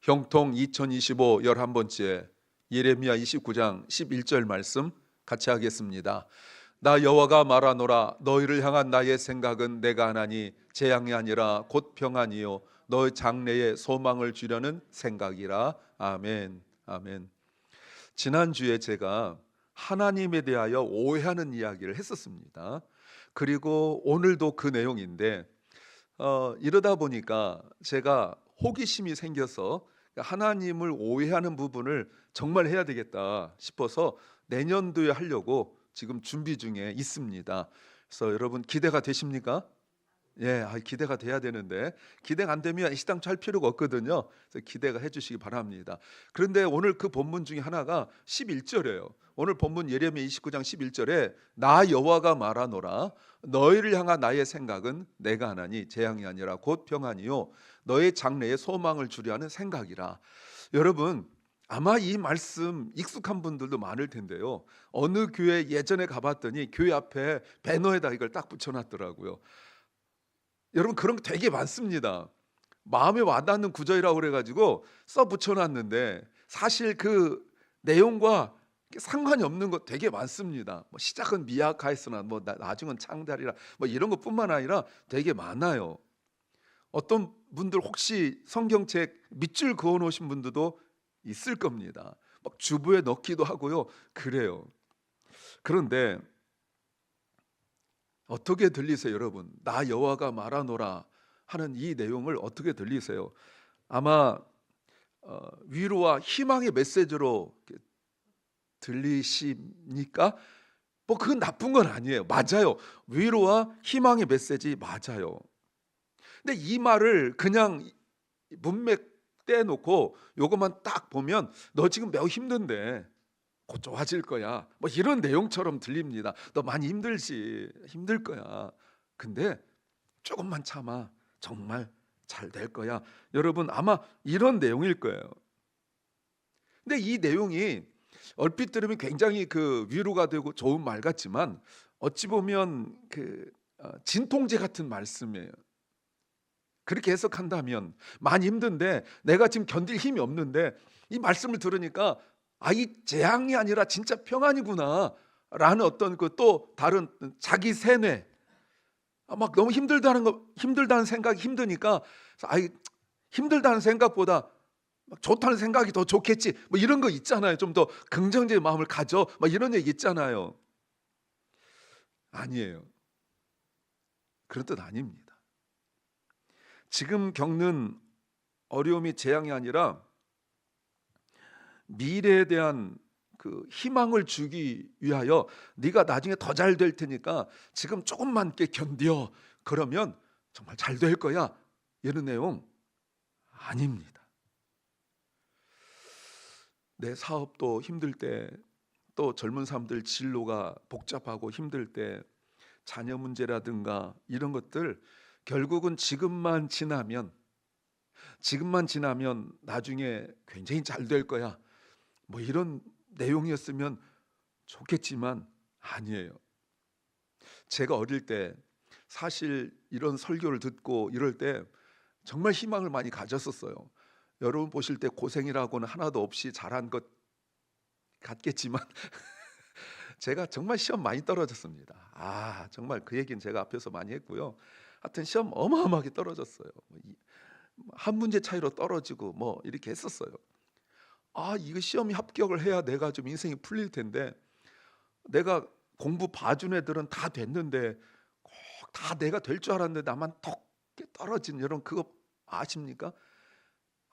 형통 2025 11번째 예레미야 29장 11절 말씀 같이 하겠습니다. 나 여호와가 말하노라. 너희를 향한 나의 생각은 내가 하나니 재앙이 아니라 곧 평안이요 너희 장래에 소망을 주려는 생각이라. 아멘. 아멘. 지난주에 제가 하나님에 대하여 오해하는 이야기를 했었습니다. 그리고 오늘도 그 내용인데 이러다 보니까 제가 호기심이 생겨서 하나님을 오해하는 부분을 정말 해야 되겠다 싶어서 내년도에 하려고 지금 준비 중에 있습니다. 그래서 여러분 기대가 되십니까? 예, 기대가 돼야 되는데 기대가 안 되면 이 시당 할 필요가 없거든요. 그래서 기대가 해주시기 바랍니다. 그런데 오늘 그 본문 중에 하나가 11절이에요. 오늘 본문 예레미야 29장 11절에 나 여호와가 말하노라. 너희를 향한 나의 생각은 내가 하나니 재앙이 아니라 곧 평안이요 너의 장래에 소망을 주려 하는 생각이라. 여러분 아마 이 말씀 익숙한 분들도 많을 텐데요. 어느 교회 예전에 가봤더니 교회 앞에 배너에다 이걸 딱 붙여놨더라고요. 여러분 그런 거 되게 많습니다. 마음에 와닿는 구절이라고 그래가지고 써 붙여놨는데 사실 그 내용과 상관이 없는 것 되게 많습니다. 뭐 시작은 미약하였으나 뭐 나중은 창달이라 뭐 이런 것뿐만 아니라 되게 많아요. 어떤 분들 혹시 성경책 밑줄 그어 놓으신 분들도 있을 겁니다. 막 주부에 넣기도 하고요. 그래요. 그런데 어떻게 들리세요, 여러분? 나 여호와가 말하노라 하는 이 내용을 어떻게 들리세요? 아마 위로와 희망의 메시지로 들리십니까? 뭐 그건 나쁜 건 아니에요. 맞아요. 위로와 희망의 메시지 맞아요. 근데 이 말을 그냥 문맥 떼놓고 요것만 딱 보면 너 지금 매우 힘든데 곧 좋아질 거야. 뭐 이런 내용처럼 들립니다. 너 많이 힘들지. 힘들 거야. 근데 조금만 참아. 정말 잘 될 거야. 여러분 아마 이런 내용일 거예요. 근데 이 내용이 얼핏 들으면 굉장히 그 위로가 되고 좋은 말 같지만 어찌 보면 그 진통제 같은 말씀이에요. 그렇게 해석한다면 많이 힘든데 내가 지금 견딜 힘이 없는데 이 말씀을 들으니까 이 재앙이 아니라 진짜 평안이구나 라는 어떤 그 또 다른 자기 세뇌, 막 너무 힘들다는 생각이 힘드니까 힘들다는 생각보다 막 좋다는 생각이 더 좋겠지 뭐 이런 거 있잖아요. 좀 더 긍정적인 마음을 가져 막 이런 얘기 있잖아요. 아니에요. 그런 뜻 아닙니다. 지금 겪는 어려움이 재앙이 아니라 미래에 대한 그 희망을 주기 위하여 네가 나중에 더 잘 될 테니까 지금 조금만 견뎌. 그러면 정말 잘 될 거야. 이런 내용 아닙니다. 내 사업도 힘들 때, 또 젊은 사람들 진로가 복잡하고 힘들 때, 자녀 문제라든가 이런 것들 결국은 지금만 지나면 나중에 굉장히 잘 될 거야. 뭐 이런 내용이었으면 좋겠지만 아니에요. 제가 어릴 때 사실 이런 설교를 듣고 이럴 때 정말 희망을 많이 가졌었어요. 여러분 보실 때 고생이라고는 하나도 없이 잘한 것 같겠지만 제가 정말 시험 많이 떨어졌습니다. 정말 그 얘기는 제가 앞에서 많이 했고요. 하여튼 시험 어마어마하게 떨어졌어요. 한 문제 차이로 떨어지고 뭐 이렇게 했었어요. 이거 시험이 합격을 해야 내가 좀 인생이 풀릴 텐데 내가 공부 봐준 애들은 다 됐는데 꼭 다 내가 될 줄 알았는데 나만 턱 떨어진, 여러분 그거 아십니까?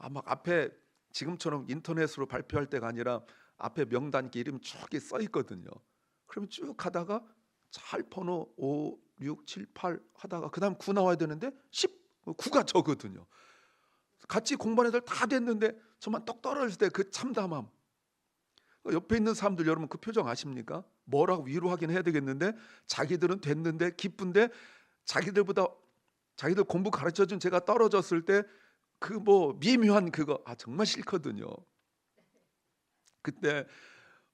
막 앞에 지금처럼 인터넷으로 발표할 때가 아니라 앞에 명단 이렇게 이름이 쭉 써 있거든요. 그러면 쭉 하다가 잘 번호 5, 6, 7, 8 하다가 그 다음 9 나와야 되는데 9가 저거든요. 같이 공부한 애들 다 됐는데 저만 떡 떨어질 때 그 참담함. 옆에 있는 사람들 여러분 그 표정 아십니까? 뭐라고 위로하긴 해야 되겠는데 자기들은 됐는데 기쁜데 자기들 공부 가르쳐준 제가 떨어졌을 때 그 뭐 미묘한 그거 정말 싫거든요. 그때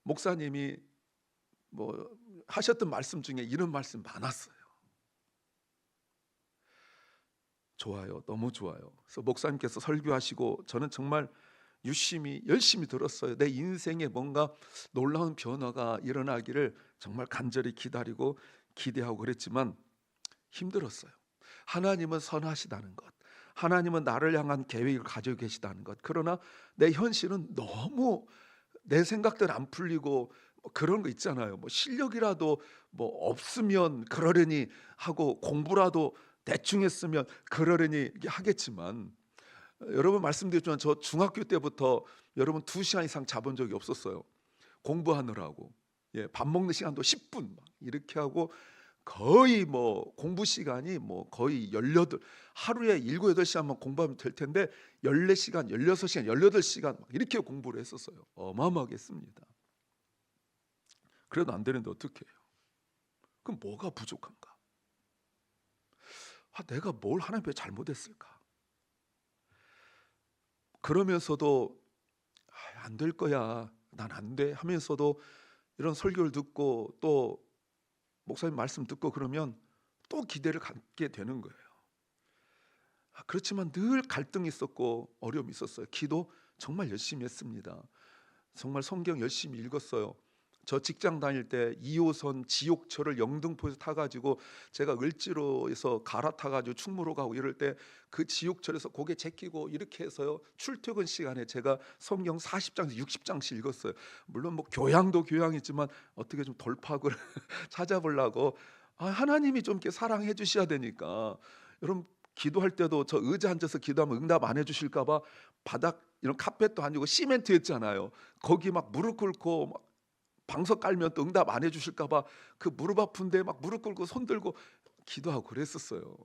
목사님이 뭐 하셨던 말씀 중에 이런 말씀 많았어요. 좋아요. 너무 좋아요. 그래서 목사님께서 설교하시고 저는 정말 유심히 열심히 들었어요. 내 인생에 뭔가 놀라운 변화가 일어나기를 정말 간절히 기다리고 기대하고 그랬지만 힘들었어요. 하나님은 선하시다는 것, 하나님은 나를 향한 계획을 가지고 계시다는 것. 그러나 내 현실은 너무 내 생각대로 안 풀리고 그런 거 있잖아요. 뭐 실력이라도 뭐 없으면 그러려니 하고 공부라도 대충 했으면 그러려니 하겠지만, 여러분 말씀드렸지만 저 중학교 때부터 여러분 2시간 이상 자본 적이 없었어요. 공부하느라고. 예, 밥 먹는 시간도 10분 막 이렇게 하고 거의 뭐 공부 시간이 뭐 거의 18 하루에 7, 8시간만 공부하면 될 텐데 14시간, 16시간, 18시간 막 이렇게 공부를 했었어요. 어마어마하게 했습니다. 그래도 안 되는데 어떻게 해요? 그럼 뭐가 부족한가? 내가 뭘 하나님 앞에 잘못했을까? 그러면서도 안 될 거야, 난 안 돼 하면서도 이런 설교를 듣고 또 목사님 말씀 듣고 그러면 또 기대를 갖게 되는 거예요. 그렇지만 늘 갈등이 있었고 어려움이 있었어요. 기도 정말 열심히 했습니다. 정말 성경 열심히 읽었어요. 저 직장 다닐 때 2호선 지옥철을 영등포에서 타가지고 제가 을지로에서 갈아타가지고 충무로 가고 이럴 때 그 지옥철에서 고개 제끼고 이렇게 해서요, 출퇴근 시간에 제가 성경 40장에서 60장씩 읽었어요. 물론 뭐 교양도 교양이지만 어떻게 좀 돌파구를 찾아보려고, 하나님이 좀 이렇게 사랑해 주셔야 되니까. 여러분 기도할 때도 저 의자 앉아서 기도하면 응답 안 해주실까 봐 바닥 이런 카펫도 아니고 시멘트였잖아요. 거기 막 무릎 꿇고 막 방석 깔면 또 응답 안 해주실까 봐 그 무릎 아픈데 막 무릎 꿇고 손 들고 기도하고 그랬었어요.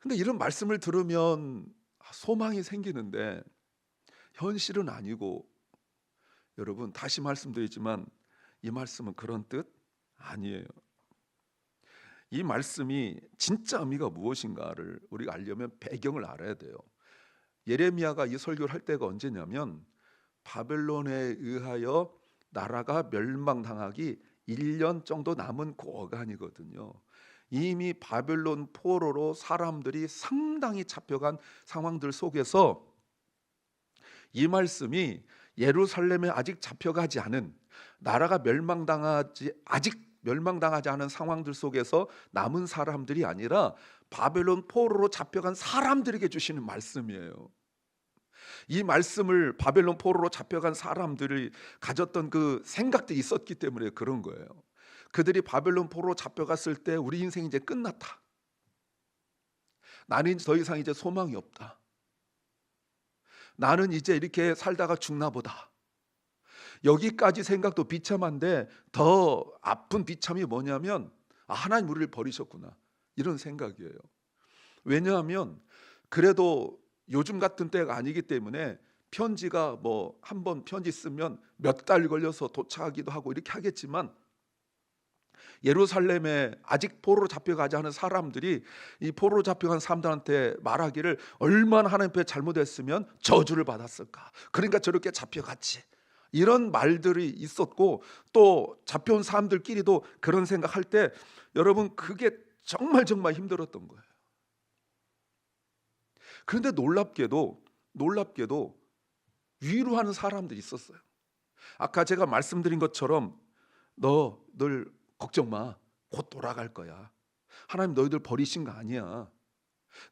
근데 이런 말씀을 들으면 소망이 생기는데 현실은 아니고, 여러분 다시 말씀드리지만 이 말씀은 그런 뜻 아니에요. 이 말씀이 진짜 의미가 무엇인가를 우리가 알려면 배경을 알아야 돼요. 예레미야가 이 설교를 할 때가 언제냐면 바벨론에 의하여 나라가 멸망당하기 1년 정도 남은 그 어간이거든요. 이미 바벨론 포로로 사람들이 상당히 잡혀간 상황들 속에서 이 말씀이 예루살렘에 아직 잡혀가지 않은, 나라가 아직 멸망당하지 않은 상황들 속에서 남은 사람들이 아니라 바벨론 포로로 잡혀간 사람들에게 주시는 말씀이에요. 이 말씀을 바벨론 포로로 잡혀간 사람들이 가졌던 그 생각들이 있었기 때문에 그런 거예요. 그들이 바벨론 포로로 잡혀갔을 때 우리 인생이 이제 끝났다, 나는 더 이상 이제 소망이 없다, 나는 이제 이렇게 살다가 죽나 보다, 여기까지 생각도 비참한데 더 아픈 비참이 뭐냐면 하나님 우리를 버리셨구나, 이런 생각이에요. 왜냐하면 그래도 요즘 같은 때가 아니기 때문에 편지가 뭐 한 번 편지 쓰면 몇 달 걸려서 도착하기도 하고 이렇게 하겠지만, 예루살렘에 아직 포로로 잡혀가지 않은 사람들이 이 포로로 잡혀간 사람들한테 말하기를 얼마나 하나님 앞에 잘못했으면 저주를 받았을까, 그러니까 저렇게 잡혀갔지, 이런 말들이 있었고, 또 잡혀온 사람들끼리도 그런 생각할 때 여러분 그게 정말 힘들었던 거예요. 그런데 놀랍게도 위로하는 사람들이 있었어요. 아까 제가 말씀드린 것처럼 너 늘 걱정 마, 곧 돌아갈 거야, 하나님 너희들 버리신 거 아니야,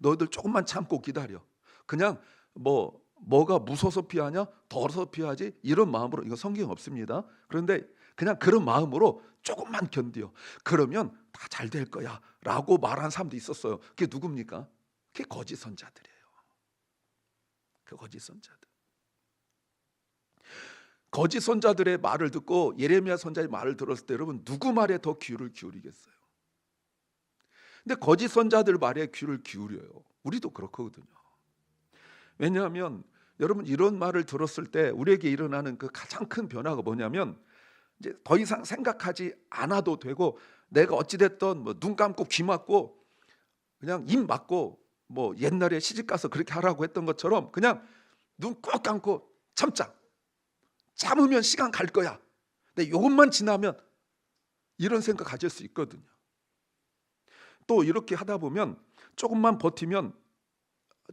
너희들 조금만 참고 기다려, 그냥 뭐가 무서워서 피하냐, 더워서 피하지, 이런 마음으로, 이거 성경 없습니다. 그런데 그냥 그런 마음으로 조금만 견뎌, 그러면 다 잘 될 거야 라고 말한 사람도 있었어요. 그게 누굽니까? 그게 거짓 선자들이에요. 그 거짓 선자들. 거짓 선자들의 말을 듣고 예레미야 선자의 말을 들었을 때 여러분 누구 말에 더 귀를 기울이겠어요? 근데 거짓 선자들 말에 귀를 기울여요. 우리도 그렇거든요. 왜냐하면 여러분 이런 말을 들었을 때 우리에게 일어나는 그 가장 큰 변화가 뭐냐면, 이제 더 이상 생각하지 않아도 되고, 내가 어찌됐든 뭐 눈 감고 귀 막고 그냥 입 막고 뭐 옛날에 시집 가서 그렇게 하라고 했던 것처럼 그냥 눈 꼭 감고 참으면 시간 갈 거야, 근데 이것만 지나면, 이런 생각 가질 수 있거든요. 또 이렇게 하다 보면 조금만 버티면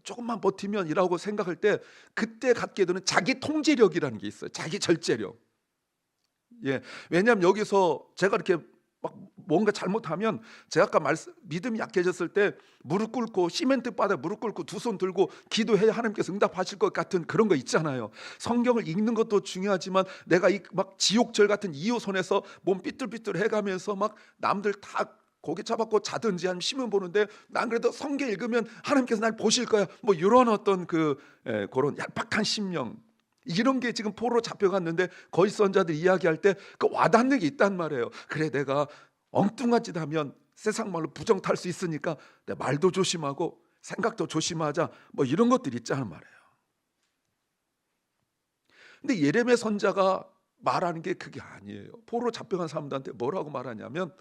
조금만 버티면이라고 생각할 때 그때 갖게 되는 자기 통제력이라는 게 있어요. 자기 절제력. 예. 왜냐하면 여기서 제가 이렇게 막 뭔가 잘못하면, 제가 아까 믿음이 약해졌을 때 무릎 꿇고 시멘트 바닥에 무릎 꿇고 두 손 들고 기도해야 하나님께서 응답하실 것 같은 그런 거 있잖아요. 성경을 읽는 것도 중요하지만 내가 이 막 지옥절 같은 이호선에서 몸 삐뚤삐뚤 해가면서 막 남들 다 고개 잡았고 자든지 아니면 신문 보는데 난 그래도 성경 읽으면 하나님께서 날 보실 거야, 뭐 이런 어떤 그런 얄팍한 심령, 이런 게 지금 포로로 잡혀갔는데 거짓 선자들 이야기할 때 그 와닿는 게 있단 말이에요. 그래, 내가 엉뚱한 짓 하면 세상 말로 부정 탈 수 있으니까 내 말도 조심하고 생각도 조심하자, 뭐 이런 것들이 있잖아 말이에요. 근데 예레미야 선자가 말하는 게 그게 아니에요. 포로로 잡혀간 사람들한테 뭐라고 말하냐면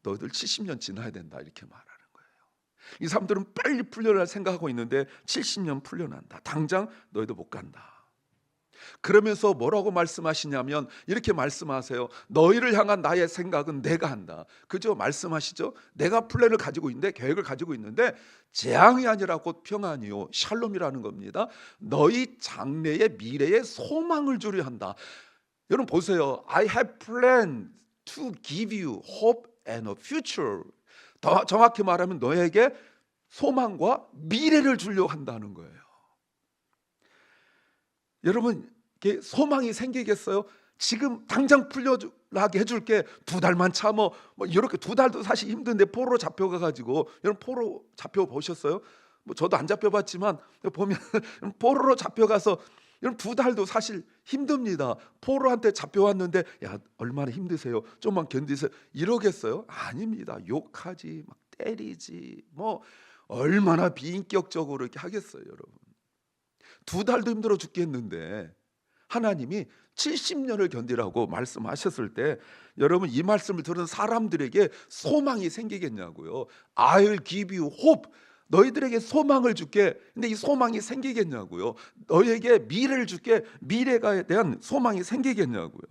너희들 70년 지나야 된다, 이렇게 말하는 거예요. 이 사람들은 빨리 풀려날 생각하고 있는데 70년 풀려난다, 당장 너희도 못 간다. 그러면서 뭐라고 말씀하시냐면 이렇게 말씀하세요. 너희를 향한 나의 생각은 내가 한다. 그죠? 말씀하시죠. 내가 플랜을 가지고 있는데, 계획을 가지고 있는데 재앙이 아니라 곧 평안이요 샬롬이라는 겁니다. 너희 장래의 미래에 소망을 주려 한다. 여러분 보세요. I have planned to give you hope and a future. 더 정확히 말하면 너에게 소망과 미래를 주려고 한다는 거예요. 여러분, 이게 소망이 생기겠어요? 지금 당장 풀려나게 해줄게, 2달만 참어, 뭐 이렇게 2달도 사실 힘든데 포로로 잡혀가가지고, 여러분 포로 잡혀보셨어요? 뭐 저도 안 잡혀봤지만 보면 포로로 잡혀가서 여러분 2달도 사실 힘듭니다. 포로한테 잡혀왔는데 야 얼마나 힘드세요, 좀만 견디세요, 이러겠어요? 아닙니다. 욕하지, 막 때리지, 뭐 얼마나 비인격적으로 이렇게 하겠어요. 여러분 2달도 힘들어 죽겠는데 하나님이 70년을 견디라고 말씀하셨을 때 여러분 이 말씀을 들은 사람들에게 소망이 생기겠냐고요. I'll give you hope. 너희들에게 소망을 줄게. 근데 이 소망이 생기겠냐고요. 너희에게 미래를 줄게. 미래에 대한 소망이 생기겠냐고요.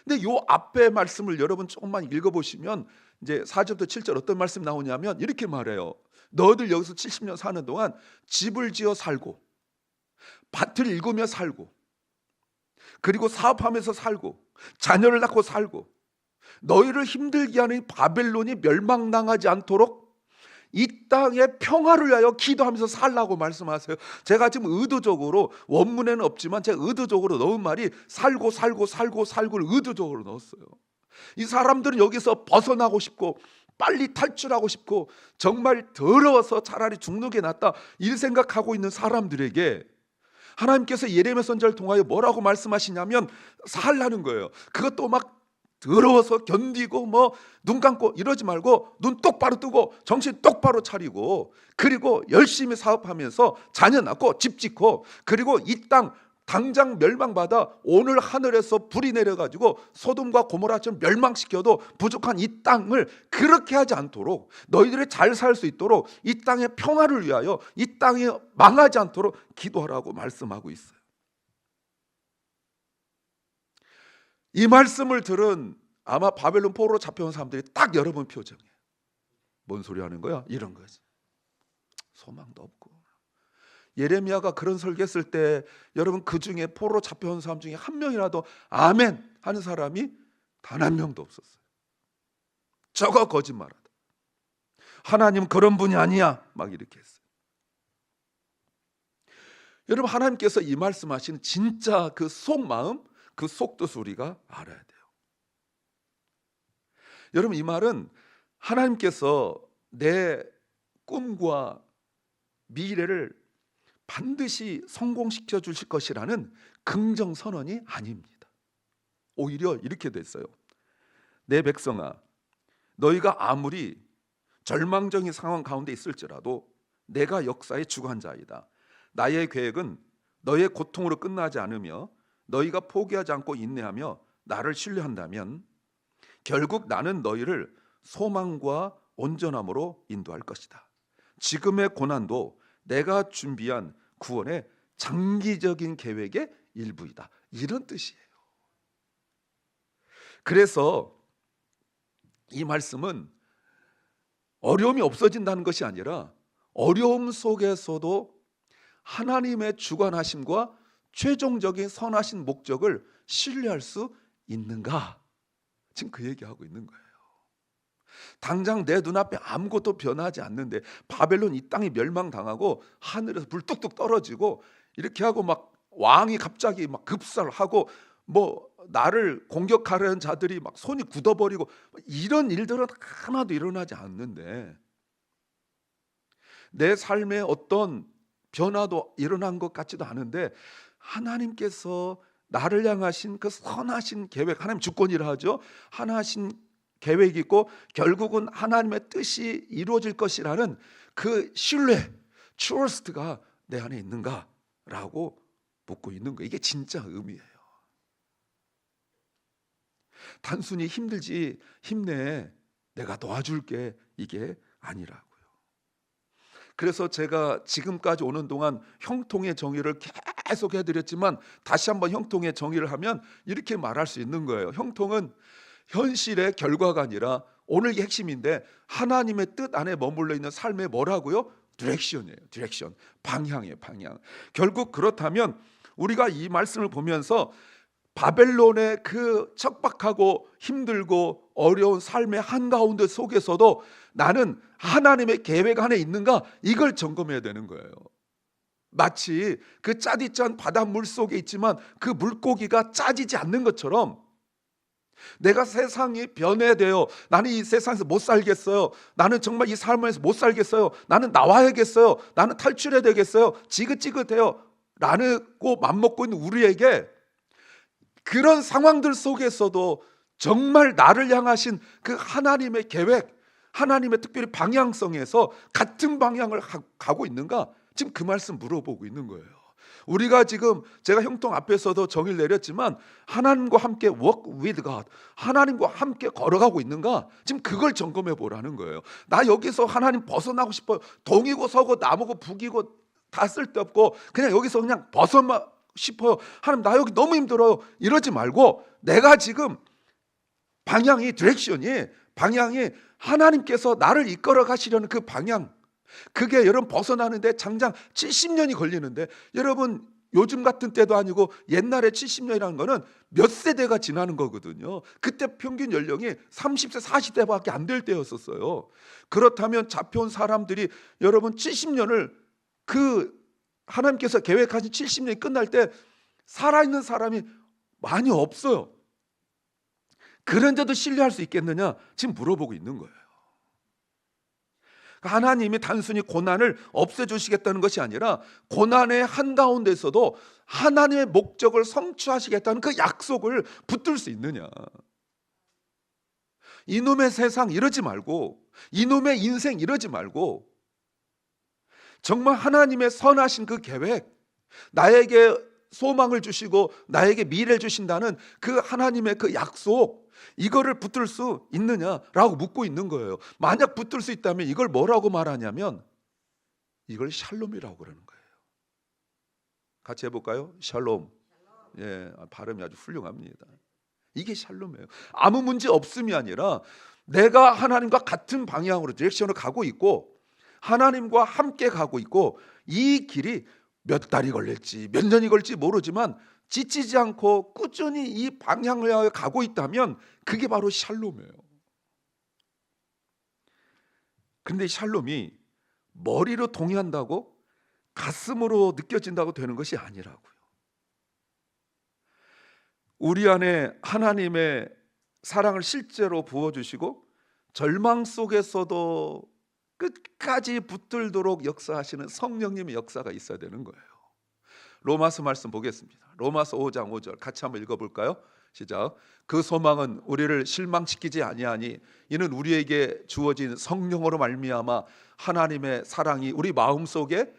근데 요 앞에 말씀을 여러분 조금만 읽어보시면 이제 4절부터 7절 어떤 말씀 나오냐면 이렇게 말해요. 너희들 여기서 70년 사는 동안 집을 지어 살고 밭을 일구며 살고 그리고 사업하면서 살고 자녀를 낳고 살고 너희를 힘들게 하는 바벨론이 멸망당하지 않도록 이 땅의 평화를 위하여 기도하면서 살라고 말씀하세요. 제가 지금 의도적으로, 원문에는 없지만 제가 의도적으로 넣은 말이 살고를 의도적으로 넣었어요. 이 사람들은 여기서 벗어나고 싶고 빨리 탈출하고 싶고 정말 더러워서 차라리 죽는 게 낫다, 이 생각하고 있는 사람들에게 하나님께서 예레미야 선지자를 통하여 뭐라고 말씀하시냐면 살라는 거예요. 그것도 막 더러워서 견디고 뭐 눈 감고 이러지 말고 눈 똑바로 뜨고 정신 똑바로 차리고 그리고 열심히 사업하면서 자녀 낳고 집 짓고 그리고 이 땅 당장 멸망받아 오늘 하늘에서 불이 내려가지고 소돔과 고모라처럼 멸망시켜도 부족한 이 땅을 그렇게 하지 않도록 너희들이 잘 살 수 있도록 이 땅의 평화를 위하여 이 땅이 망하지 않도록 기도하라고 말씀하고 있어요. 이 말씀을 들은 아마 바벨론 포로로 잡혀온 사람들이 딱 여러분 표정이에요. 뭔 소리 하는 거야? 이런 거지. 소망도 없고. 예레미야가 그런 설교했을 때 여러분 그 중에 포로로 잡혀온 사람 중에 한 명이라도 아멘 하는 사람이 단 한 명도 없었어요. 저거 거짓말하다, 하나님 그런 분이 아니야, 막 이렇게 했어요. 여러분 하나님께서 이 말씀하시는 진짜 그 속마음, 그 속뜻 우리가 알아야 돼요. 여러분 이 말은 하나님께서 내 꿈과 미래를 반드시 성공시켜 주실 것이라는 긍정 선언이 아닙니다. 오히려 이렇게 됐어요. 내 백성아, 너희가 아무리 절망적인 상황 가운데 있을지라도 내가 역사의 주관자이다. 나의 계획은 너의 고통으로 끝나지 않으며 너희가 포기하지 않고 인내하며 나를 신뢰한다면 결국 나는 너희를 소망과 온전함으로 인도할 것이다. 지금의 고난도 내가 준비한 구원의 장기적인 계획의 일부이다, 이런 뜻이에요. 그래서 이 말씀은 어려움이 없어진다는 것이 아니라 어려움 속에서도 하나님의 주관하심과 최종적인 선하신 목적을 신뢰할 수 있는가? 지금 그 얘기하고 있는 거예요. 당장 내 눈앞에 아무것도 변하지 않는데, 바벨론 이 땅이 멸망당하고 하늘에서 불 뚝뚝 떨어지고 이렇게 하고 막 왕이 갑자기 막 급살하고 뭐 나를 공격하려는 자들이 막 손이 굳어버리고, 이런 일들은 하나도 일어나지 않는데, 내 삶에 어떤 변화도 일어난 것 같지도 않은데, 하나님께서 나를 향하신 그 선하신 계획, 하나님 주권이라 하죠. 하나신 계획이 있고 결국은 하나님의 뜻이 이루어질 것이라는 그 신뢰, trust가 내 안에 있는가라고 묻고 있는 거예요. 이게 진짜 의미예요. 단순히 힘들지 힘내, 내가 도와줄게, 이게 아니라고요. 그래서 제가 지금까지 오는 동안 형통의 정의를 계속 해드렸지만, 다시 한번 형통의 정의를 하면 이렇게 말할 수 있는 거예요. 형통은 현실의 결과가 아니라, 오늘 이 핵심인데, 하나님의 뜻 안에 머물러 있는 삶의 뭐라고요? 디렉션이에요. 디렉션, 방향이에요. 방향. 결국 그렇다면 우리가 이 말씀을 보면서 바벨론의 그 척박하고 힘들고 어려운 삶의 한가운데 속에서도 나는 하나님의 계획 안에 있는가, 이걸 점검해야 되는 거예요. 마치 그 짜디짠 바닷물 속에 있지만 그 물고기가 짜지지 않는 것처럼, 내가 세상이 변해되어 나는 이 세상에서 못 살겠어요, 나는 정말 이 삶에서 못 살겠어요, 나는 나와야겠어요, 나는 탈출해야 되겠어요, 지긋지긋해요 라고 맘먹고 있는 우리에게, 그런 상황들 속에서도 정말 나를 향하신 그 하나님의 계획, 하나님의 특별히 방향성에서 같은 방향을 가고 있는가, 지금 그 말씀 물어보고 있는 거예요. 우리가 지금, 제가 형통 앞에서도 정의를 내렸지만, 하나님과 함께 walk with God, 하나님과 함께 걸어가고 있는가, 지금 그걸 점검해 보라는 거예요. 나 여기서 하나님 벗어나고 싶어요, 동이고 서고 나무고 북이고 다 쓸데없고 그냥 여기서 그냥 벗어나 싶어요, 하나님 나 여기 너무 힘들어요, 이러지 말고, 내가 지금 방향이, 디렉션이, 방향이 하나님께서 나를 이끌어 가시려는 그 방향, 그게 여러분 벗어나는데 장장 70년이 걸리는데, 여러분 요즘 같은 때도 아니고 옛날에 70년이라는 거는 몇 세대가 지나는 거거든요. 그때 평균 연령이 30세 40대밖에 안 될 때였었어요. 그렇다면 잡혀온 사람들이 여러분 70년을, 그 하나님께서 계획하신 70년이 끝날 때 살아있는 사람이 많이 없어요. 그런데도 신뢰할 수 있겠느냐, 지금 물어보고 있는 거예요. 하나님이 단순히 고난을 없애주시겠다는 것이 아니라, 고난의 한가운데서도 하나님의 목적을 성취하시겠다는 그 약속을 붙들 수 있느냐. 이놈의 세상 이러지 말고, 이놈의 인생 이러지 말고, 정말 하나님의 선하신 그 계획, 나에게 소망을 주시고 나에게 미래를 주신다는 그 하나님의 그 약속, 이거를 붙들 수 있느냐라고 묻고 있는 거예요. 만약 붙들 수 있다면 이걸 뭐라고 말하냐면, 이걸 샬롬이라고 그러는 거예요. 같이 해볼까요? 샬롬. 예, 발음이 아주 훌륭합니다. 이게 샬롬이에요. 아무 문제 없음이 아니라, 내가 하나님과 같은 방향으로, 디렉션을 가고 있고, 하나님과 함께 가고 있고, 이 길이 몇 달이 걸릴지 몇 년이 걸릴지 모르지만 지치지 않고 꾸준히 이 방향을 향해 가고 있다면, 그게 바로 샬롬이에요. 그런데 샬롬이 머리로 동의한다고, 가슴으로 느껴진다고 되는 것이 아니라고요. 우리 안에 하나님의 사랑을 실제로 부어주시고, 절망 속에서도 끝까지 붙들도록 역사하시는 성령님의 역사가 있어야 되는 거예요. 로마서 말씀 보겠습니다. 로마서 5장 5절 같이 한번 읽어볼까요? 시작. 그 소망은 우리를 실망시키지 아니하니, 이는 우리에게 주어진 성령으로 말미암아 하나님의 사랑이 우리 마음속에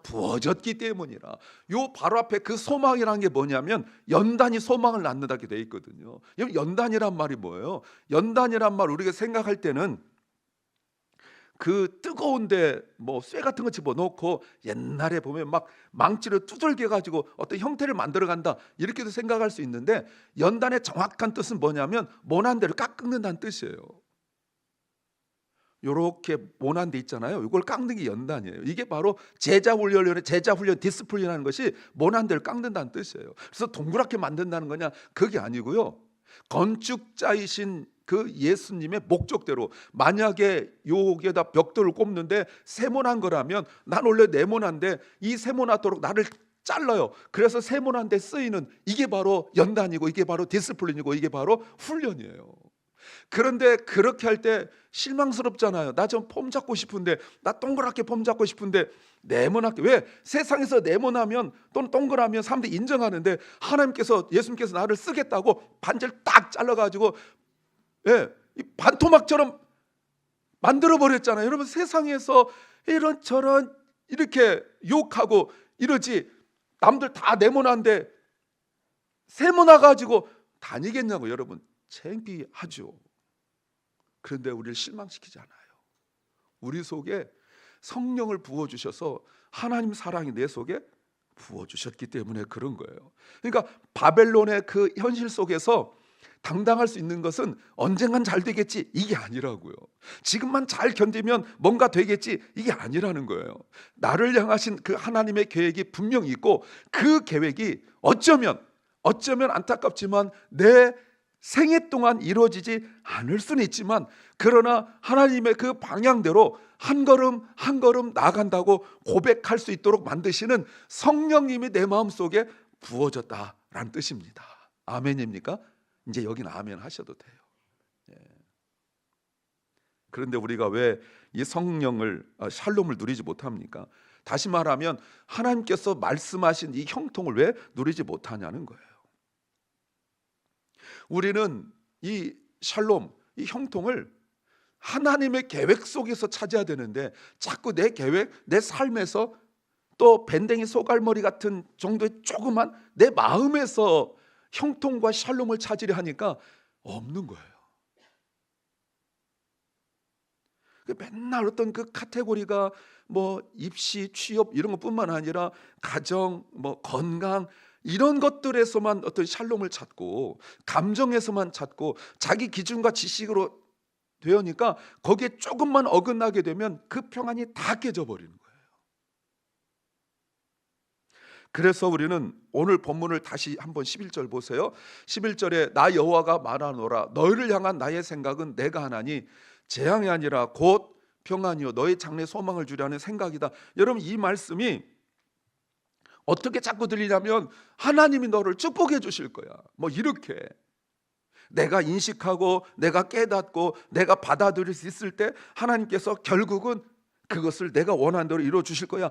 부어졌기 때문이라. 요 바로 앞에 그 소망이라는 게 뭐냐면, 연단이 소망을 낳는다게 돼 있거든요. 연단이란 말이 뭐예요? 연단이란 말 우리가 생각할 때는, 그 뜨거운데 뭐 쇠 같은 거 집어넣고 옛날에 보면 막 망치를 두들겨 가지고 어떤 형태를 만들어 간다, 이렇게도 생각할 수 있는데, 연단의 정확한 뜻은 뭐냐면 모난 대로 깎는다는 뜻이에요. 요렇게 모난 데 있잖아요. 이걸 깎는 게 연단이에요. 이게 바로 제자 훈련의 제자 훈련 디스플린이라는 것이 모난 데를 깎는다는 뜻이에요. 그래서 동그랗게 만든다는 거냐? 그게 아니고요. 건축자이신 그 예수님의 목적대로, 만약에 여기에다 벽돌을 꼽는데 세모난 거라면 난 원래 네모난데 이 세모나도록 나를 잘라요. 그래서 세모난 데 쓰이는, 이게 바로 연단이고 이게 바로 디스플린이고 이게 바로 훈련이에요. 그런데 그렇게 할 때 실망스럽잖아요. 나 좀 폼 잡고 싶은데, 나 동그랗게 폼 잡고 싶은데 네모나게. 왜? 세상에서 네모나면 또는 동그라면 사람들이 인정하는데, 하나님께서, 예수님께서 나를 쓰겠다고 반절 딱 잘라가지고 이 반토막처럼 만들어 버렸잖아요. 여러분, 세상에서 이런저런 이렇게 욕하고 이러지, 남들 다 네모난데 세모나 가지고 다니겠냐고. 여러분, 창피하죠. 그런데 우리를 실망시키지 않아요. 우리 속에 성령을 부어주셔서 하나님 사랑이 내 속에 부어주셨기 때문에 그런 거예요. 그러니까 바벨론의 그 현실 속에서 당당할 수 있는 것은 언젠간 잘 되겠지, 이게 아니라고요. 지금만 잘 견디면 뭔가 되겠지, 이게 아니라는 거예요. 나를 향하신 그 하나님의 계획이 분명히 있고, 그 계획이 어쩌면 안타깝지만 내 생애 동안 이루어지지 않을 수는 있지만, 그러나 하나님의 그 방향대로 한 걸음 한 걸음 나아간다고 고백할 수 있도록 만드시는 성령님이 내 마음속에 부어졌다라는 뜻입니다. 아멘입니까? 이제 여기는 아멘 하셔도 돼요. 그런데 우리가 왜 이 성령을, 샬롬을 누리지 못합니까? 다시 말하면 하나님께서 말씀하신 이 형통을 왜 누리지 못하냐는 거예요. 우리는 이 샬롬, 이 형통을 하나님의 계획 속에서 찾아야 되는데, 자꾸 내 계획, 내 삶에서, 또 밴댕이 소갈머리 같은 정도의 조그만 내 마음에서 형통과 샬롬을 찾으려 하니까 없는 거예요. 맨날 어떤 그 카테고리가 뭐 입시, 취업 이런 것뿐만 아니라 가정, 뭐 건강, 이런 것들에서만 어떤 샬롬을 찾고, 감정에서만 찾고, 자기 기준과 지식으로 되니까 거기에 조금만 어긋나게 되면 그 평안이 다 깨져버리는 거예요. 그래서 우리는 오늘 본문을 다시 한번 11절 보세요. 11절에 나 여호와가 말하노라, 너희를 향한 나의 생각은 내가 하나니 재앙이 아니라 곧 평안이요 너희 장래에 소망을 주려는 생각이다. 여러분, 이 말씀이 어떻게 자꾸 들리냐면 하나님이 너를 축복해 주실 거야, 뭐 이렇게 내가 인식하고 내가 깨닫고 내가 받아들일 수 있을 때 하나님께서 결국은 그것을 내가 원하는 대로 이루어 주실 거야,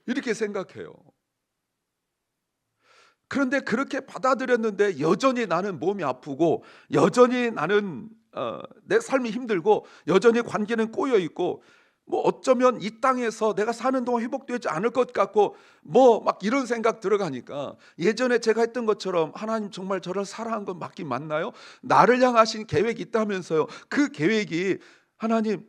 이렇게 생각해요. 그런데 그렇게 받아들였는데 여전히 나는 몸이 아프고, 여전히 나는 내 삶이 힘들고, 여전히 관계는 꼬여 있고, 뭐 어쩌면 이 땅에서 내가 사는 동안 회복되지 않을 것 같고, 뭐 막 이런 생각 들어가니까, 예전에 제가 했던 것처럼 하나님 정말 저를 사랑한 건 맞긴 맞나요? 나를 향하신 계획이 있다면서요. 그 계획이 하나님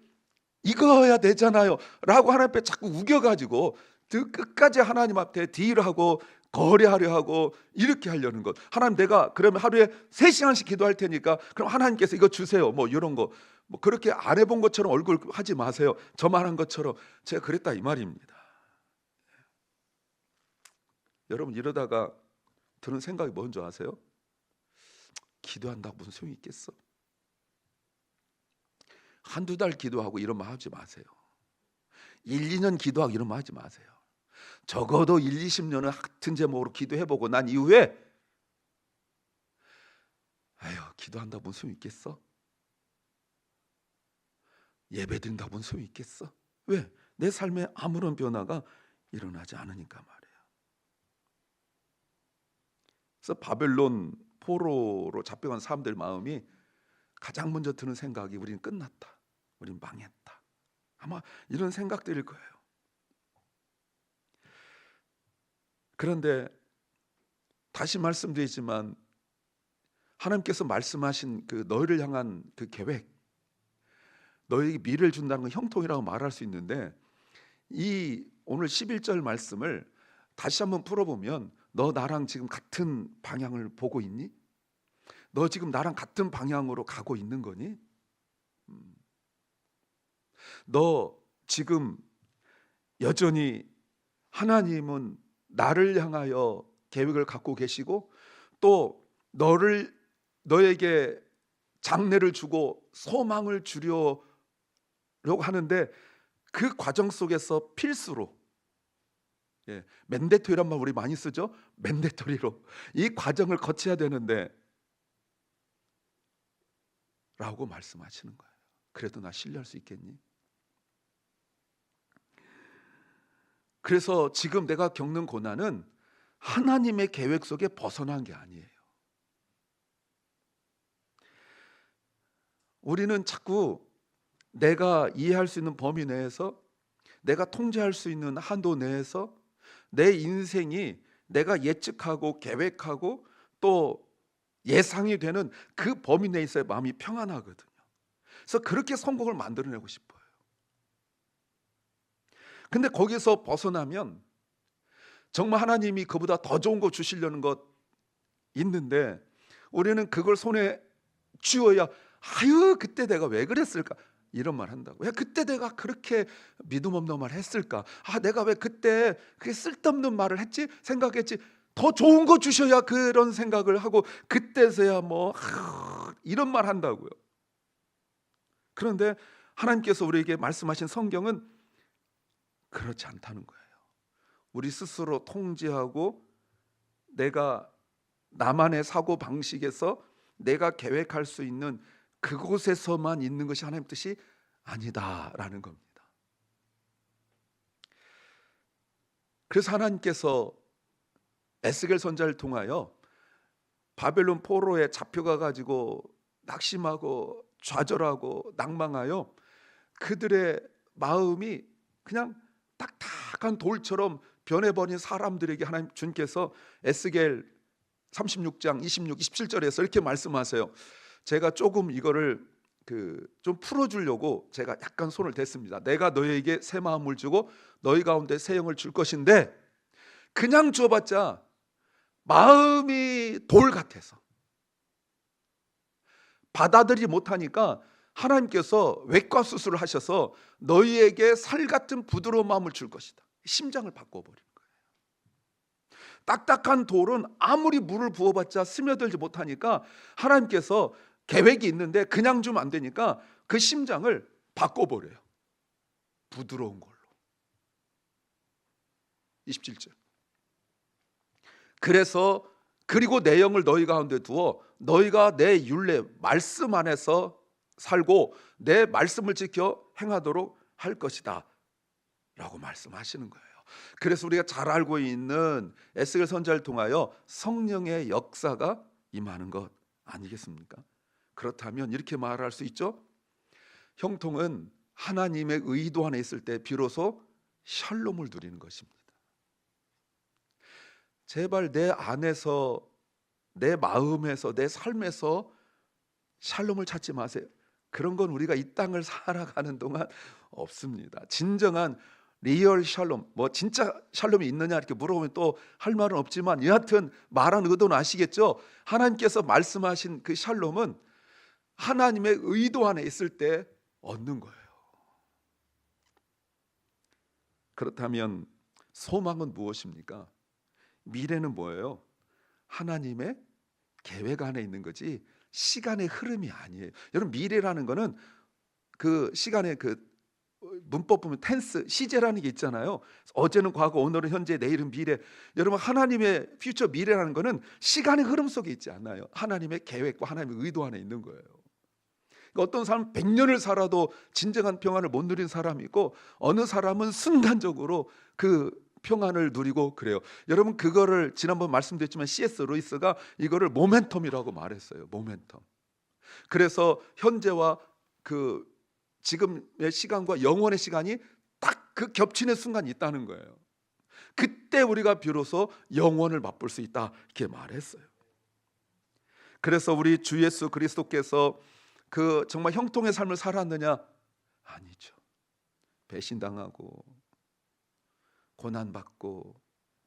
이거야 되잖아요 라고 하나님 앞에 자꾸 우겨가지고 끝까지 하나님 앞에 딜하고 거래하려 하고 이렇게 하려는 것. 하나님, 내가 그러면 하루에 3시간씩 기도할 테니까 그럼 하나님께서 이거 주세요, 뭐 이런 거. 뭐 그렇게 안 해본 것처럼 얼굴 하지 마세요. 저만 한 것처럼. 제가 그랬다 이 말입니다. 여러분, 이러다가 드는 생각이 뭔지 아세요? 기도한다고 무슨 소용이 있겠어? 한두 달 기도하고 이런 말 하지 마세요. 1, 2년 기도하고 이런 말 하지 마세요. 적어도 1, 20년은 같은 제목으로 기도해보고 난 이후에 아유, 기도한다고 무슨 소용이 있겠어? 예배드린다고 무슨 소용이 있겠어? 왜? 내 삶에 아무런 변화가 일어나지 않으니까 말이에요. 그래서 바벨론 포로로 잡혀간 사람들 마음이 가장 먼저 드는 생각이 우리는 끝났다, 우리는 망했다, 아마 이런 생각들일 거예요. 그런데 다시 말씀드리지만 하나님께서 말씀하신 그 너희를 향한 그 계획, 너희에게 미래를 준다는 건 형통이라고 말할 수 있는데, 이 오늘 11절 말씀을 다시 한번 풀어보면, 너 나랑 지금 같은 방향을 보고 있니? 너 지금 나랑 같은 방향으로 가고 있는 거니? 너 지금 여전히 하나님은 나를 향하여 계획을 갖고 계시고 또 너에게 장래를 주고 소망을 주려고 하는데 그 과정 속에서 필수로, 맨데토리란 말 우리 많이 쓰죠. 맨데토리로 이 과정을 거쳐야 되는데 라고 말씀하시는 거예요. 그래도 나 신뢰할 수 있겠니? 그래서 지금 내가 겪는 고난은 하나님의 계획 속에 벗어난 게 아니에요. 우리는 자꾸 내가 이해할 수 있는 범위 내에서, 내가 통제할 수 있는 한도 내에서 내 인생이 내가 예측하고 계획하고 또 예상이 되는 그 범위 내에 있어야 마음이 평안하거든요. 그래서 그렇게 성공을 만들어내고 싶어요. 근데 거기서 벗어나면 정말 하나님이 그보다 더 좋은 거 주시려는 것 있는데 우리는 그걸 손에 쥐어야 아유 그때 내가 왜 그랬을까 이런 말 한다고. 왜 그때 내가 그렇게 믿음 없는 말 했을까? 내가 왜 그때 그게 쓸데없는 말을 했지? 생각했지. 더 좋은 거 주셔야 그런 생각을 하고 그때서야 이런 말 한다고요. 그런데 하나님께서 우리에게 말씀하신 성경은 그렇지 않다는 거예요. 우리 스스로 통제하고 내가 나만의 사고 방식에서 내가 계획할 수 있는 그곳에서만 있는 것이 하나님 뜻이 아니다라는 겁니다. 그래서 하나님께서 에스겔 선지자를 통하여 바벨론 포로에 잡혀가 가지고 낙심하고 좌절하고 낭망하여 그들의 마음이 그냥 딱딱한 돌처럼 변해버린 사람들에게 하나님 주님께서 에스겔 36장 26, 27절에서 이렇게 말씀하세요. 제가 조금 이거를 좀 풀어주려고 제가 약간 손을 댔습니다. 내가 너희에게 새 마음을 주고 너희 가운데 새 영을 줄 것인데 그냥 줘봤자 마음이 돌 같아서 받아들이지 못하니까 하나님께서 외과 수술을 하셔서 너희에게 살 같은 부드러운 마음을 줄 것이다. 심장을 바꿔버린 거예요. 딱딱한 돌은 아무리 물을 부어봤자 스며들지 못하니까 하나님께서 계획이 있는데 그냥 주면 안 되니까 그 심장을 바꿔버려요. 부드러운 걸로. 27절. 그래서 그리고 내 영을 너희 가운데 두어 너희가 내 율례 말씀 안에서 살고 내 말씀을 지켜 행하도록 할 것이다 라고 말씀하시는 거예요. 그래서 우리가 잘 알고 있는 에스겔 선지자를 통하여 성령의 역사가 임하는 것 아니겠습니까? 그렇다면 이렇게 말할 수 있죠. 형통은 하나님의 의도 안에 있을 때 비로소 샬롬을 누리는 것입니다. 제발 내 안에서, 내 마음에서, 내 삶에서 샬롬을 찾지 마세요. 그런 건 우리가 이 땅을 살아가는 동안 없습니다. 진정한 리얼 샬롬, 진짜 샬롬이 있느냐 이렇게 물어보면 또 할 말은 없지만 여하튼 말한 의도는 아시겠죠? 하나님께서 말씀하신 그 샬롬은 하나님의 의도 안에 있을 때 얻는 거예요. 그렇다면 소망은 무엇입니까? 미래는 뭐예요? 하나님의 계획 안에 있는 거지 시간의 흐름이 아니에요. 여러분 미래라는 거는 그 시간의 문법 보면 텐스, 시제라는 게 있잖아요. 어제는 과거, 오늘은 현재, 내일은 미래. 여러분 하나님의 퓨처 미래라는 거는 시간의 흐름 속에 있지 않아요. 하나님의 계획과 하나님의 의도 안에 있는 거예요. 그러니까 어떤 사람은 100년을 살아도 진정한 평안을 못 누린 사람이 있고 어느 사람은 순간적으로 그 평안을 누리고 그래요. 여러분 그거를 지난번 말씀드렸지만 C.S. 루이스가 이거를 모멘텀이라고 말했어요. 모멘텀. 그래서 현재와 지금의 시간과 영원의 시간이 딱 그 겹치는 순간이 있다는 거예요. 그때 우리가 비로소 영원을 맛볼 수 있다 이렇게 말했어요. 그래서 우리 주 예수 그리스도께서 정말 형통의 삶을 살았느냐? 아니죠. 배신당하고 고난받고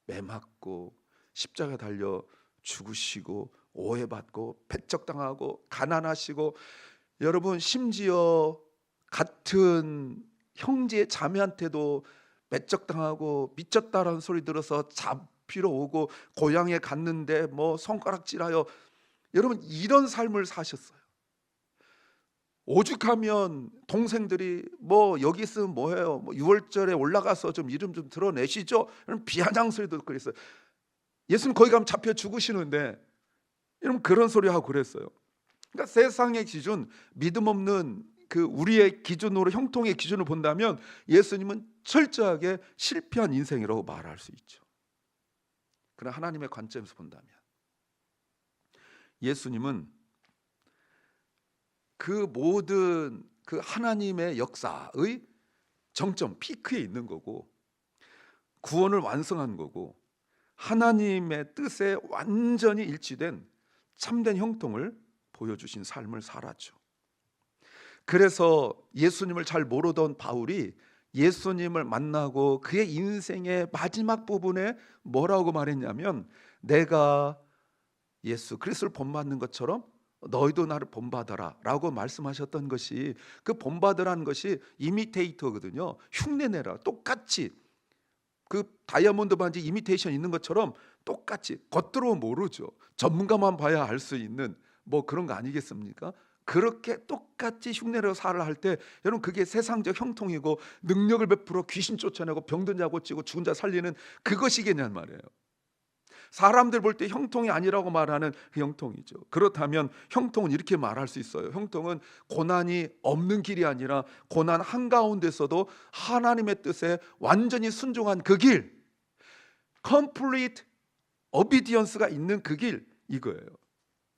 매맞고 십자가 달려 죽으시고 오해받고 배척당하고 가난하시고 여러분 심지어 같은 형제 자매한테도 배척당하고 미쳤다라는 소리 들어서 잡히러 오고 고향에 갔는데 뭐 손가락질하여, 여러분 이런 삶을 사셨어요. 오죽하면 동생들이 뭐 여기 있으면 뭐해요, 뭐 6월절에 올라가서 좀 이름 좀 드러내시죠, 이런 비아냥 소리도 그랬어요. 예수님 거기 가면 잡혀 죽으시는데 여러분 그런 소리 하고 그랬어요. 그러니까 세상의 기준, 믿음 없는 그 우리의 기준으로, 형통의 기준을 본다면 예수님은 철저하게 실패한 인생이라고 말할 수 있죠. 그러나 하나님의 관점에서 본다면 예수님은 그 모든 그 하나님의 역사의 정점, 피크에 있는 거고, 구원을 완성한 거고, 하나님의 뜻에 완전히 일치된 참된 형통을 보여주신 삶을 살았죠. 그래서 예수님을 잘 모르던 바울이 예수님을 만나고 그의 인생의 마지막 부분에 뭐라고 말했냐면, 내가 예수 그리스도를 본받는 것처럼 너희도 나를 본받아라 라고 말씀하셨던 것이, 그 본받으라는 것이 이미테이터거든요. 흉내내라, 똑같이 그 다이아몬드 반지 이미테이션 있는 것처럼 똑같이, 겉으로 모르죠, 전문가만 봐야 알 수 있는 뭐 그런 거 아니겠습니까? 그렇게 똑같이 흉내내어 살아 할 때 여러분 그게 세상적 형통이고, 능력을 베풀어 귀신 쫓아내고 병든 자 고치고 죽은 자 살리는 그것이겠냐는 말이에요. 사람들 볼 때 형통이 아니라고 말하는 그 형통이죠. 그렇다면 형통은 이렇게 말할 수 있어요. 형통은 고난이 없는 길이 아니라 고난 한가운데서도 하나님의 뜻에 완전히 순종한 그 길, complete obedience가 있는 그 길, 이거예요.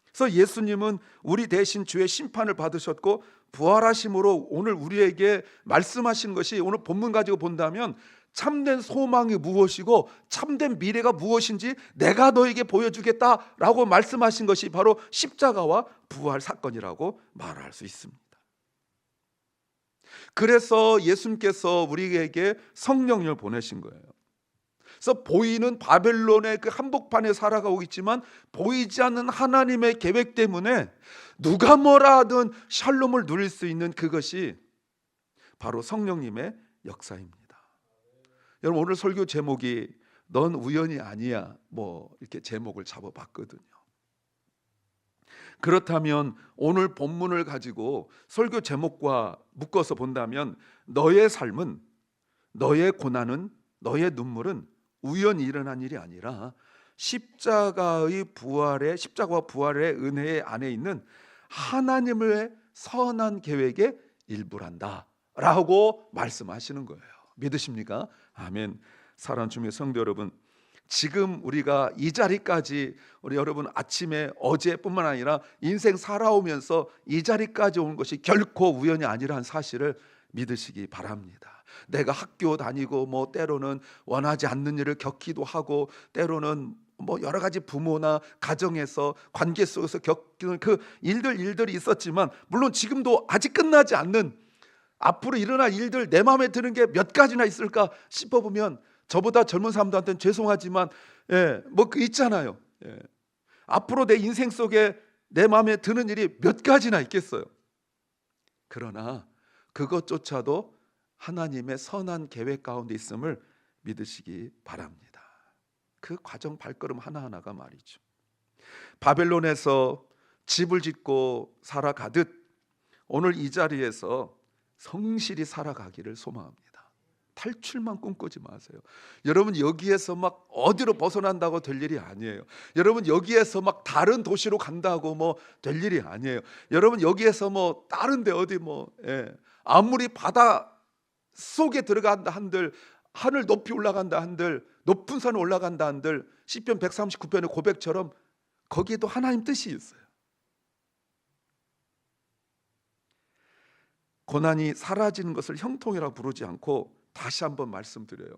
그래서 예수님은 우리 대신 주의 심판을 받으셨고 부활하심으로 오늘 우리에게 말씀하신 것이, 오늘 본문 가지고 본다면 참된 소망이 무엇이고 참된 미래가 무엇인지 내가 너에게 보여주겠다라고 말씀하신 것이 바로 십자가와 부활 사건이라고 말할 수 있습니다. 그래서 예수님께서 우리에게 성령을 보내신 거예요. 그래서 보이는 바벨론의 그 한복판에 살아가고 있지만 보이지 않는 하나님의 계획 때문에 누가 뭐라 하든 샬롬을 누릴 수 있는 그것이 바로 성령님의 역사입니다. 여러분 오늘 설교 제목이 넌 우연이 아니야, 뭐 이렇게 제목을 잡아봤거든요. 그렇다면 오늘 본문을 가지고 설교 제목과 묶어서 본다면 너의 삶은, 너의 고난은, 너의 눈물은 우연히 일어난 일이 아니라 십자가와 부활의 은혜 안에 있는 하나님의 선한 계획의 일부란다 라고 말씀하시는 거예요. 믿으십니까? 아멘. 사랑하는 주님의 성도 여러분, 지금 우리가 이 자리까지, 우리 여러분 아침에 어제뿐만 아니라 인생 살아오면서 이 자리까지 온 것이 결코 우연이 아니라는 사실을 믿으시기 바랍니다. 내가 학교 다니고 뭐 때로는 원하지 않는 일을 겪기도 하고, 때로는 뭐 여러 가지 부모나 가정에서 관계 속에서 겪는 그 일들이 있었지만, 물론 지금도 아직 끝나지 않는 앞으로 일어날 일들, 내 마음에 드는 게 몇 가지나 있을까 싶어보면 저보다 젊은 사람들한테는 죄송하지만 뭐 그 있잖아요. 앞으로 내 인생 속에 내 마음에 드는 일이 몇 가지나 있겠어요. 그러나 그것조차도 하나님의 선한 계획 가운데 있음을 믿으시기 바랍니다. 그 과정 발걸음 하나하나가 말이죠. 바벨론에서 집을 짓고 살아가듯 오늘 이 자리에서 성실히 살아가기를 소망합니다. 탈출만 꿈꾸지 마세요. 여러분 여기에서 막 어디로 벗어난다고 될 일이 아니에요. 여러분 여기에서 막 다른 도시로 간다고 뭐 될 일이 아니에요. 여러분 여기에서 뭐 다른 데 어디 아무리 바다 속에 들어간다 한들, 하늘 높이 올라간다 한들, 높은 산에 올라간다 한들, 시편 139편의 고백처럼 거기에도 하나님 뜻이 있어요. 고난이 사라지는 것을 형통이라고 부르지 않고, 다시 한번 말씀드려요,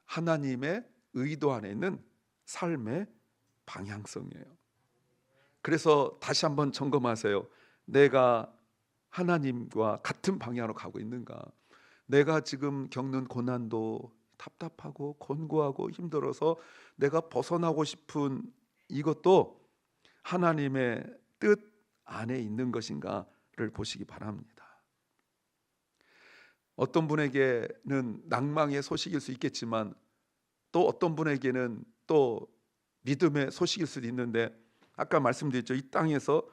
하나님의 의도 안에 있는 삶의 방향성이에요. 그래서 다시 한번 점검하세요. 내가 하나님과 같은 방향으로 가고 있는가? 내가 지금 겪는 고난도 답답하고 곤고하고 힘들어서 내가 벗어나고 싶은 이것도 하나님의 뜻 안에 있는 것인가를 보시기 바랍니다. 어떤 분에게는 낭망의 소식일 수 있겠지만 또 어떤 분에게는 또 믿음의 소식일 수도 있는데, 아까 말씀드렸죠. 이 땅에서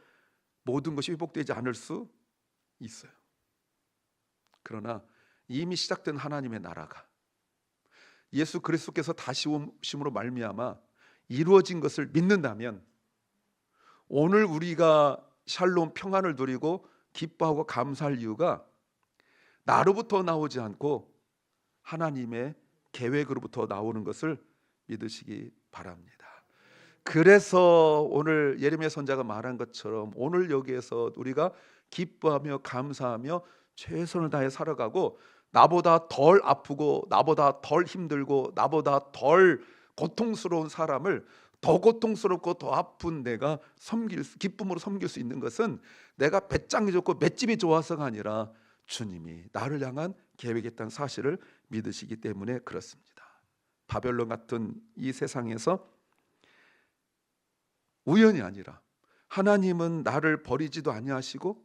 모든 것이 회복되지 않을 수 있어요. 그러나 이미 시작된 하나님의 나라가 예수 그리스도께서 다시 오심으로 말미암아 이루어진 것을 믿는다면, 오늘 우리가 샬롬 평안을 누리고 기뻐하고 감사할 이유가 나로부터 나오지 않고 하나님의 계획으로부터 나오는 것을 믿으시기 바랍니다. 그래서 오늘 예레미야 선지자가 말한 것처럼 오늘 여기에서 우리가 기뻐하며 감사하며 최선을 다해 살아가고, 나보다 덜 아프고 나보다 덜 힘들고 나보다 덜 고통스러운 사람을 더 고통스럽고 더 아픈 내가 기쁨으로 섬길 수 있는 것은 내가 배짱이 좋고 맷집이 좋아서가 아니라 주님이 나를 향한 계획했다는 사실을 믿으시기 때문에 그렇습니다. 바벨론 같은 이 세상에서 우연이 아니라 하나님은 나를 버리지도 아니하시고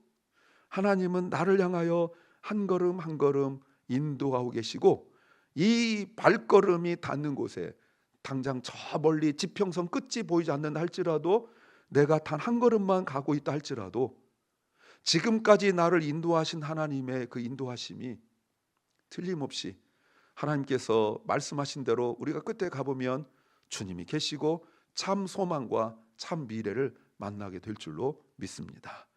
하나님은 나를 향하여 한 걸음 한 걸음 인도하고 계시고, 이 발걸음이 닿는 곳에 당장 저 멀리 지평선 끝이 보이지 않는다 할지라도, 내가 단 한 걸음만 가고 있다 할지라도 지금까지 나를 인도하신 하나님의 그 인도하심이 틀림없이 하나님께서 말씀하신 대로 우리가 끝에 가보면 주님이 계시고 참 소망과 참 미래를 만나게 될 줄로 믿습니다.